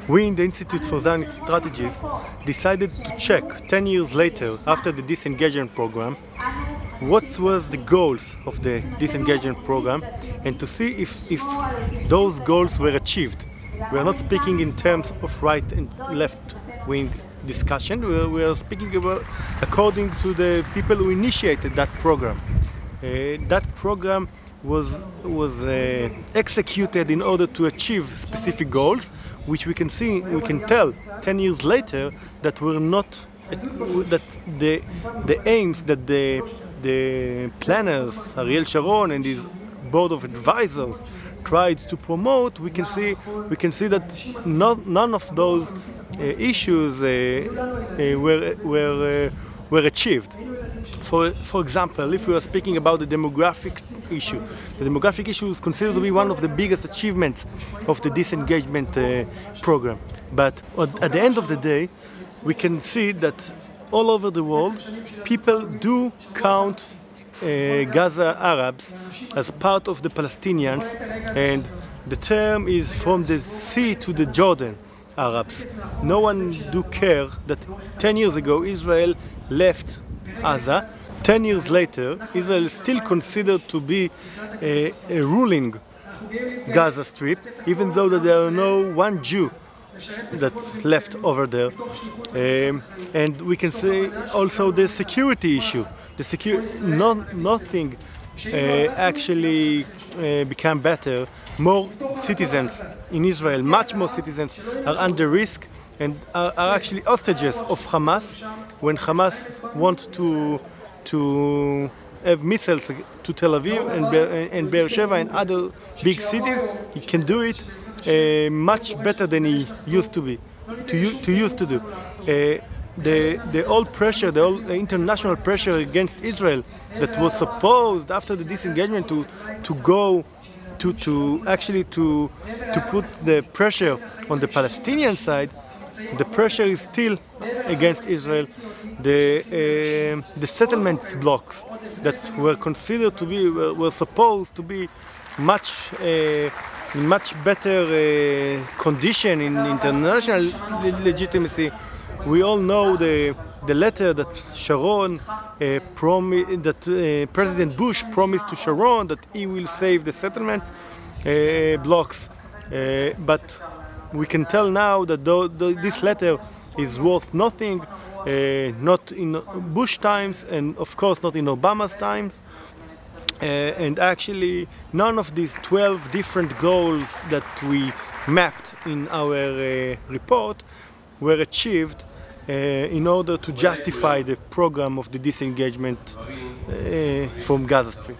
we in the Institute for Zionist Strategies decided to check 10 years later, after the disengagement program, what was the goals of the disengagement program, and to see if those goals were achieved. We are not speaking in terms of right and left wing discussion. We are speaking about according to the people who initiated that program. That program was executed in order to achieve specific goals, which we can tell 10 years later that were not, that the aims that the planners, Ariel Sharon and his board of advisors tried to promote, we can see that none of those issues were achieved. For example, if we are speaking about the demographic issue is considered to be one of the biggest achievements of the disengagement program. But at the end of the day, we can see that all over the world, people do count Gaza Arabs as part of the Palestinians, and the term is from the sea to the Jordan Arabs. No one do care that 10 years ago Israel left Gaza. 10 years later, Israel is still considered to be a ruling Gaza Strip, even though that there are no one Jew that left over there. And we can say also the security issue. Nothing actually became better. More citizens in Israel, much more citizens, are under risk and are actually hostages of Hamas. When Hamas wants to have missiles to Tel Aviv and Be'er Sheva and other big cities, he can do it much better than he used to do. The old pressure, the old international pressure against Israel that was supposed after the disengagement to put the pressure on the Palestinian side, the pressure is still against Israel. The settlements blocks that were considered to be, were supposed to be much better condition in international legitimacy. We all know the letter that Sharon President Bush promised to Sharon that he will save the settlements blocks, but we can tell now that this letter is worth nothing, not in Bush times and of course not in Obama's times. And actually none of these 12 different goals that we mapped in our report were achieved in order to justify the program of the disengagement from Gaza Strip.